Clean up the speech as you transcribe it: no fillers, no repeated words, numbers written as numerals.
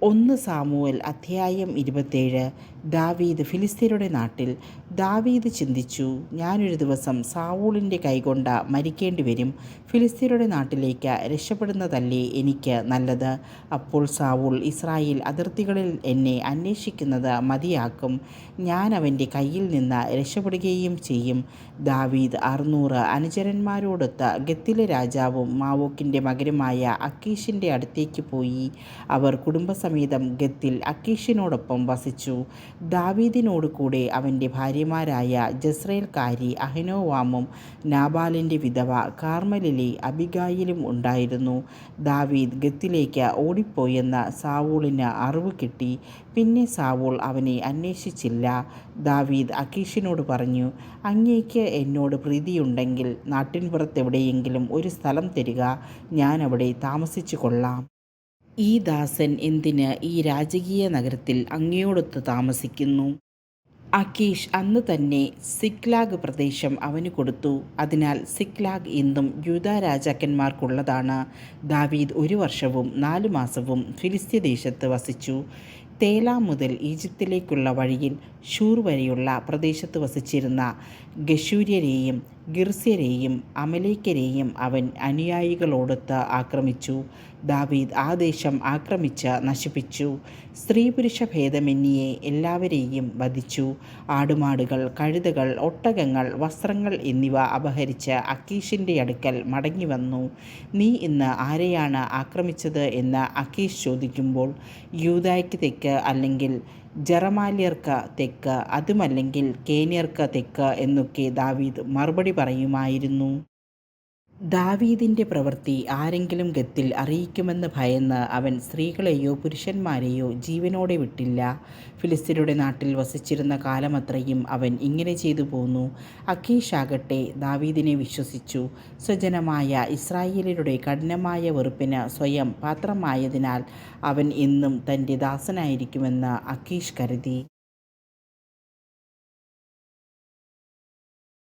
1 Samuel അധ്യായം 27. ദാവീദ് ഫിലിസ്ത്യരുടെ നാട്ടിൽ. ദാവീദ് ചിന്തിച്ചു, ഞാനൊരു ദിവസം സാവൂളിൻ്റെ കൈകൊണ്ട് മരിക്കേണ്ടി വരും. ഫിലിസ്ത്യരുടെ നാട്ടിലേക്ക് രക്ഷപ്പെടുന്നതല്ലേ എനിക്ക് നല്ലത്. അപ്പോൾ സാവൂൾ ഇസ്രായേൽ അതിർത്തികളിൽ എന്നെ അന്വേഷിക്കുന്നത് മതിയാക്കും. ഞാൻ അവൻ്റെ കയ്യിൽ നിന്ന് രക്ഷപ്പെടുകയും ചെയ്യും. ദാവീദ് 600 അനുചരന്മാരോടൊത്ത് ഗത്തിലെ രാജാവും മാവോക്കിൻ്റെ മകനുമായ അക്കീഷിൻ്റെ അടുത്തേക്ക് പോയി. അവർ കുടുംബസമേതം ഗത്തിൽ അക്കീഷിനോടൊപ്പം വസിച്ചു. ദാവീദിനോട് കൂടെ അവൻ്റെ ഭാര്യമാരായ ജസ്രയേൽക്കാരി അഹിനോവാമും നാബാലിൻ്റെ വിധവ കാർമലിലെ അബിഗായിലും ഉണ്ടായിരുന്നു. ദാവീദ് ഗത്തിലേക്ക് ഓടിപ്പോയെന്ന് സാവൂളിന് അറിവ് കിട്ടി. പിന്നെ സാവൂൾ അവനെ അന്വേഷിച്ചില്ല. ദാവീദ് അക്കീഷിനോട് പറഞ്ഞു, അങ്ങേക്ക് എന്നോട് പ്രീതിയുണ്ടെങ്കിൽ നാട്ടിൻപുറത്തെവിടെയെങ്കിലും ഒരു സ്ഥലം തരിക, ഞാൻ അവിടെ താമസിച്ചു കൊള്ളാം. ഈ ദാസൻ എന്തിന് ഈ രാജകീയ നഗരത്തിൽ അങ്ങയോടൊത്ത് താമസിക്കുന്നു? അക്കീഷ് അന്ന് തന്നെ സിക്ലാഗ് പ്രദേശം അവന് കൊടുത്തു. അതിനാൽ സിക്ലാഗ് ഇന്നും യൂദാ രാജാക്കന്മാർക്കുള്ളതാണ്. ദാവീദ് 1 വർഷവും 4 മാസവും ഫിലിസ്ത്യ ദേശത്ത് വസിച്ചു. തേലാം മുതൽ ഈജിപ്തിലേക്കുള്ള വഴിയിൽ ഷൂർ വരെയുള്ള പ്രദേശത്ത് വസിച്ചിരുന്ന ഗശൂര്യരെയും ഗിർസ്യരെയും അമലേക്കരെയും അവൻ അനുയായികളോടൊത്ത് ആക്രമിച്ചു. ദാവീദ് ആ ദേശം ആക്രമിച്ച് നശിപ്പിച്ചു. സ്ത്രീ പുരുഷ ഭേദമന്യേ എല്ലാവരെയും വധിച്ചു. ആടുമാടുകൾ, കഴുതകൾ, ഒട്ടകങ്ങൾ, വസ്ത്രങ്ങൾ എന്നിവ അപഹരിച്ച് അക്കീഷിൻ്റെ അടുക്കൽ മടങ്ങി വന്നു. നീ ഇന്ന് ആരെയാണ് ആക്രമിച്ചത് എന്ന് അക്കീഷ് ചോദിക്കുമ്പോൾ, യൂദായ്ക്ക് തെക്ക് അല്ലെങ്കിൽ ജറമാല്യർക്ക് തെക്ക്, അതുമല്ലെങ്കിൽ കേന്യർക്ക് തെക്ക് എന്നൊക്കെ ദാവീദ് മറുപടി പറയുമായിരുന്നു. ദാവീദിൻ്റെ പ്രവൃത്തി ആരെങ്കിലും ഗത്തിൽ അറിയിക്കുമെന്ന് ഭയന്ന് അവൻ സ്ത്രീകളെയോ പുരുഷന്മാരെയോ ജീവനോടെ വിട്ടില്ല. ഫിലിസ്ത്യരുടെ നാട്ടിൽ വസിച്ചിരുന്ന കാലമത്രയും അവൻ ഇങ്ങനെ ചെയ്തു പോന്നു. അക്കീഷാകട്ടെ ദാവീദിനെ വിശ്വസിച്ചു. സ്വജനമായ ഇസ്രായേല്യരുടെ കഠിനമായ വെറുപ്പിന് സ്വയം പാത്രമായതിനാൽ അവൻ എന്നും തൻ്റെ ദാസനായിരിക്കുമെന്ന് അക്കീഷ് കരുതി.